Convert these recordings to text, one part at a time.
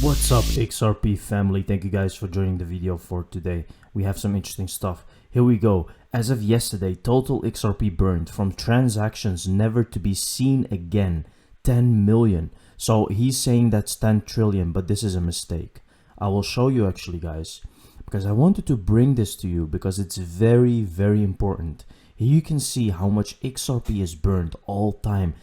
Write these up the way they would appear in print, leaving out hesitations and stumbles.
What's up, XRP family? Thank you guys for joining the video for today. We have some interesting stuff. Here we go. As of yesterday, total XRP burned from transactions never to be seen again, 10 million. So he's saying that's 10 trillion, but this is a mistake. I will show you actually, guys, because I wanted to bring this to you because it's very, very important. Here you can see how much XRP is burned all time.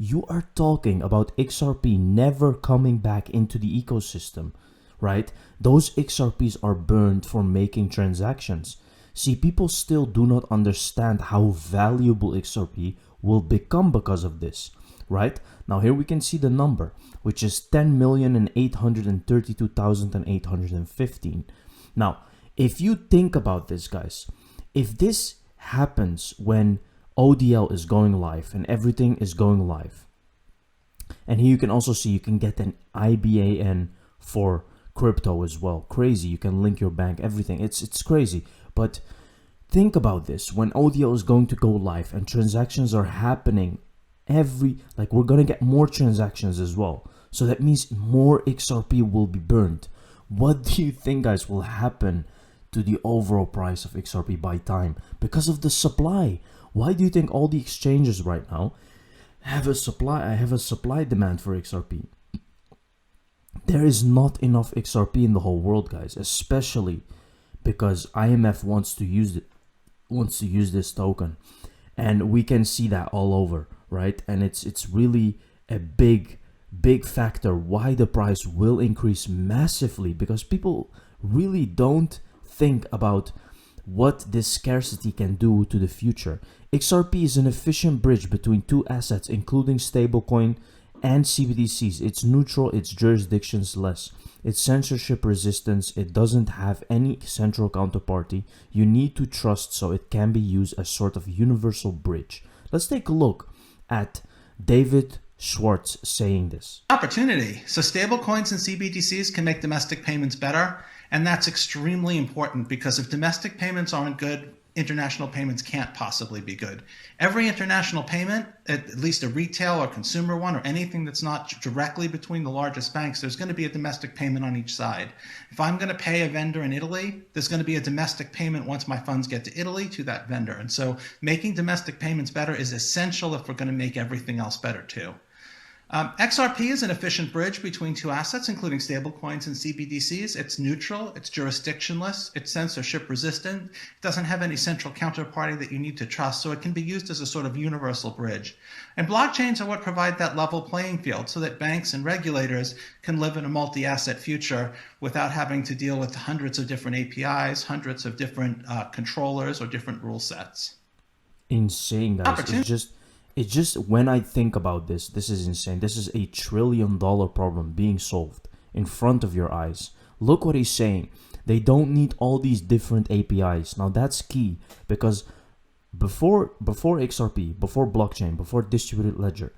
You are talking about XRP never coming back into the ecosystem, right? Those XRPs are burned for making transactions. See, people still do not understand how valuable XRP will become because of this, right? Now here we can see the number, which is 10,832,815. Now, if you think about this, guys, if this happens when ODL is going live and everything is going live. And here you can also see you can get an IBAN for crypto as well. Crazy. You can link your bank, everything. It's crazy. But think about this. When ODL is going to go live and transactions are happening we're going to get more transactions as well. So that means more XRP will be burned. What do you think, guys, will happen to the overall price of XRP by time? Because of the supply. Why do you think all the exchanges right now have a supply demand for XRP? There is not enough XRP in the whole world, guys, especially because IMF wants to use this token, and we can see that all over, right? And it's really a big factor why the price will increase massively, because people really don't think about what this scarcity can do to the future. XRP is an efficient bridge between two assets, including stablecoin and CBDCs. It's neutral, it's jurisdictionless, it's censorship resistance, it doesn't have any central counterparty. You need to trust, so it can be used as sort of universal bridge. Let's take a look at David Schwartz saying this. Opportunity. So stablecoins and CBDCs can make domestic payments better. And that's extremely important, because if domestic payments aren't good, international payments can't possibly be good. Every international payment, at least a retail or consumer one, or anything that's not directly between the largest banks, there's going to be a domestic payment on each side. If I'm going to pay a vendor in Italy, there's going to be a domestic payment once my funds get to Italy to that vendor. And so making domestic payments better is essential if we're going to make everything else better too. XRP is an efficient bridge between two assets, including stablecoins and CBDCs. It's neutral, it's jurisdictionless, it's censorship resistant, it doesn't have any central counterparty that you need to trust, so it can be used as a sort of universal bridge. And blockchains are what provide that level playing field so that banks and regulators can live in a multi-asset future without having to deal with hundreds of different APIs, hundreds of different controllers or different rule sets. Insane, guys. It's just when I think about this is insane. This is $1 trillion problem being solved in front of your eyes. Look what he's saying. They don't need all these different APIs. Now that's key, because before XRP, before blockchain, before distributed ledger,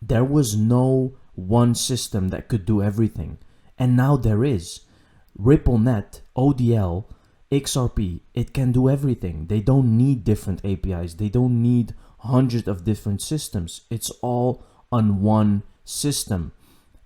there was no one system that could do everything. And now there is. RippleNet, ODL, XRP, it can do everything. They don't need different APIs. They don't need hundreds of different systems. It's all on one system.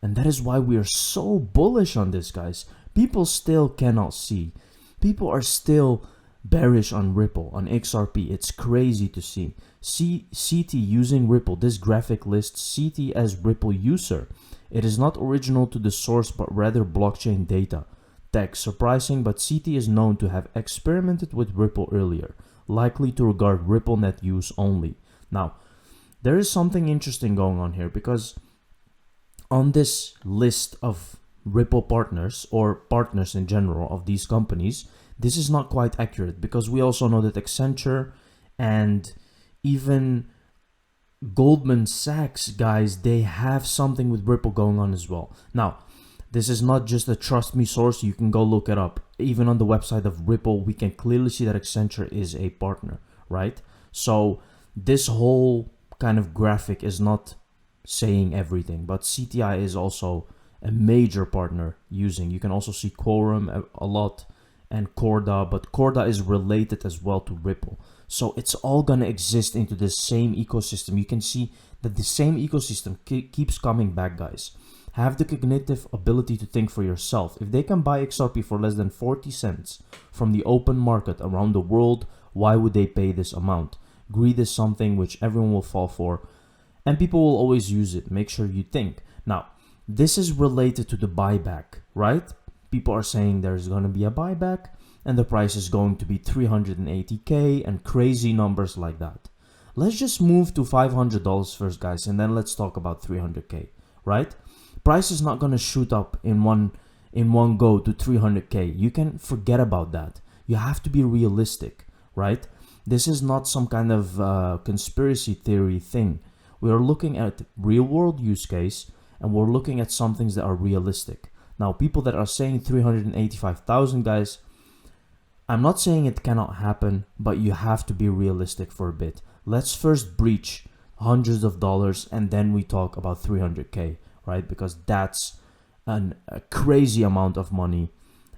And that is why we are so bullish on this, guys. People still cannot see. People are still bearish on Ripple, on XRP. It's crazy to see. CT using Ripple. This graphic lists CT as Ripple user. It is not original to the source, but rather blockchain data. Text. Surprising, but CT is known to have experimented with Ripple earlier, likely to regard RippleNet use only. Now, there is something interesting going on here, because on this list of Ripple partners, or partners in general of these companies, this is not quite accurate, because we also know that Accenture and even Goldman Sachs, guys, they have something with Ripple going on as well. Now, this is not just a trust me source. You can go look it up. Even on the website of Ripple, we can clearly see that Accenture is a partner, right? So this whole kind of graphic is not saying everything, but CTI is also a major partner using. You can also see Quorum a lot and Corda, but Corda is related as well to Ripple. So it's all going to exist into the same ecosystem. You can see that the same ecosystem keeps coming back, guys. have the cognitive ability to think for yourself. If they can buy XRP for less than 40 cents from the open market around the world, why would they pay this amount? Greed is something which everyone will fall for, and people will always use it. Make sure you think. Now, this is related to the buyback, right? People are saying there's going to be a buyback and the price is going to be 380K and crazy numbers like that. Let's just move to $500 first, guys, and then let's talk about 300K, right? Price is not going to shoot up in one go to 300K. You can forget about that. You have to be realistic, right? This is not some kind of conspiracy theory thing. We are looking at real world use case, and we're looking at some things that are realistic. Now, people that are saying 385,000, guys, I'm not saying it cannot happen, but you have to be realistic for a bit. Let's first breach hundreds of dollars and then we talk about 300K, right? Because that's a crazy amount of money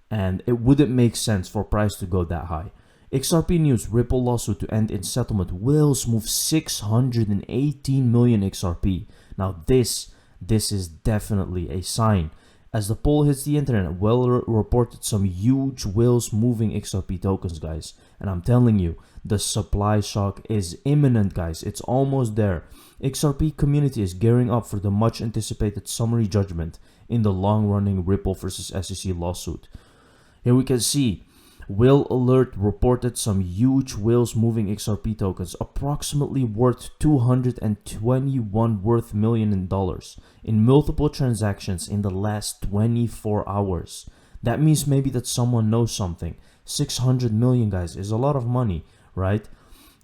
and it wouldn't make sense for price to go that high. XRP news, Ripple lawsuit to end in settlement. Whales move 618 million XRP. Now this is definitely a sign. As the poll hits the internet, Whale reported some huge whales moving XRP tokens, guys. And I'm telling you, the supply shock is imminent, guys. It's almost there. XRP community is gearing up for the much anticipated summary judgment in the long-running Ripple versus SEC lawsuit. Here we can see Whale Alert reported some huge whales moving XRP tokens, approximately worth $221 million in multiple transactions in the last 24 hours. That means maybe that someone knows something. 600 million, guys, is a lot of money, right?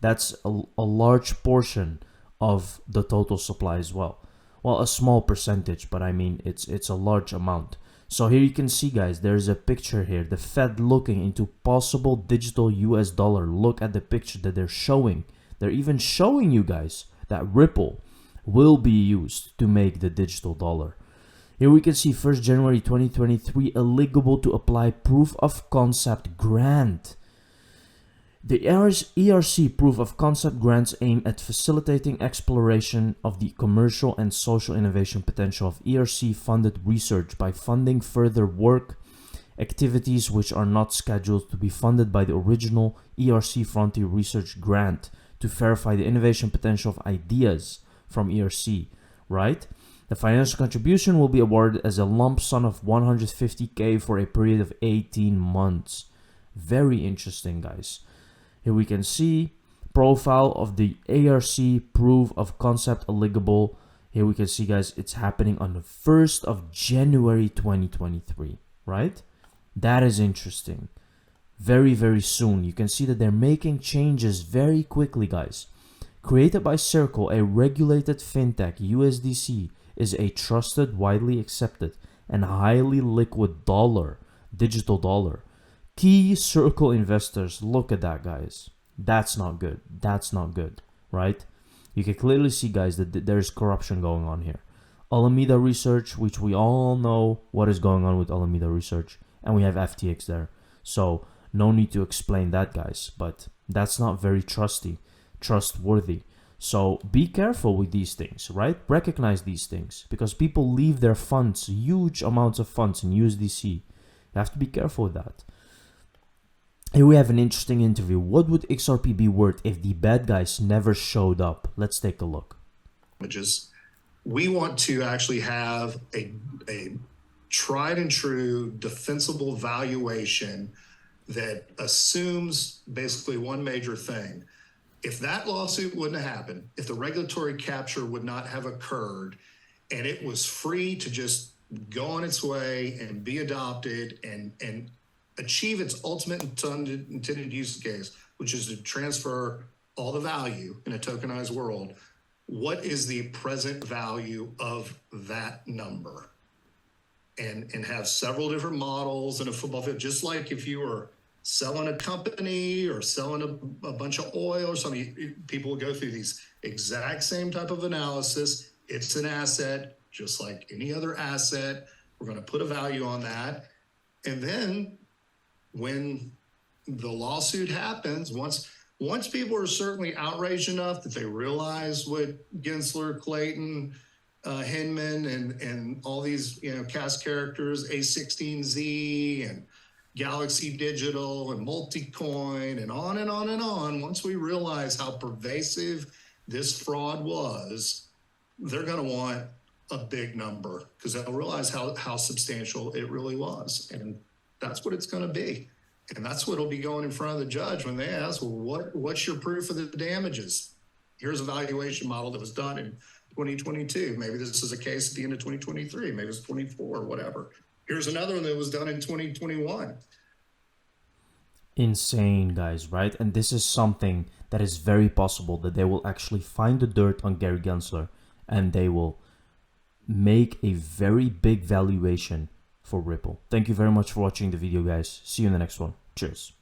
That's a large portion of the total supply as well. Well, a small percentage, but I mean, it's a large amount. So here you can see, guys, there's a picture here. The Fed looking into possible digital US dollar. Look at the picture that they're showing. They're even showing you guys that Ripple will be used to make the digital dollar. Here we can see 1st January 2023, eligible to apply proof of concept grant. The ERC proof of concept grants aim at facilitating exploration of the commercial and social innovation potential of ERC funded research by funding further work, activities which are not scheduled to be funded by the original ERC Frontier Research grant to verify the innovation potential of ideas from ERC, right? The financial contribution will be awarded as a lump sum of 150K for a period of 18 months. Very interesting, guys. Here we can see profile of the ARC proof of concept eligible. Here we can see, guys, it's happening on the 1st of January 2023, right? That is interesting. Very, very soon. You can see that they're making changes very quickly, guys. Created by Circle, a regulated fintech, USDC is a trusted, widely accepted, and highly liquid digital dollar. Key Circle investors, look at that, guys. That's not good. That's not good, right? You can clearly see, guys, that there's corruption going on here. Alameda Research, which we all know what is going on with Alameda Research, and we have FTX there. So no need to explain that, guys, but that's not very trustworthy. So be careful with these things, right? Recognize these things because people leave their funds, huge amounts of funds in USDC. You have to be careful with that. Here we have an interesting interview. What would XRP be worth if the bad guys never showed up? Let's take a look. We want to actually have a tried and true defensible valuation that assumes basically one major thing. If that lawsuit wouldn't have happened, if the regulatory capture would not have occurred, and it was free to just go on its way and be adopted and achieve its ultimate intended use case, which is to transfer all the value in a tokenized world, what is the present value of that number? And have several different models in a football field, just like if you were selling a company or selling a bunch of oil or something, people will go through these exact same type of analysis. It's an asset, just like any other asset. We're going to put a value on that. And then when the lawsuit happens, once people are certainly outraged enough that they realize what Gensler, Clayton, Hinman and all these, cast characters, A16Z and Galaxy Digital and Multicoin and on and on and on. Once we realize how pervasive this fraud was, they're going to want a big number because they'll realize how substantial it really was. And that's what it's going to be. And that's what will be going in front of the judge when they ask, well, what's your proof of the damages? Here's a valuation model that was done in 2022. Maybe this is a case at the end of 2023. Maybe it's 24 or whatever. Here's another one that was done in 2021. Insane, guys, right? And this is something that is very possible that they will actually find the dirt on Gary Gensler and they will make a very big valuation for Ripple. Thank you very much for watching the video, guys. See you in the next one. Cheers.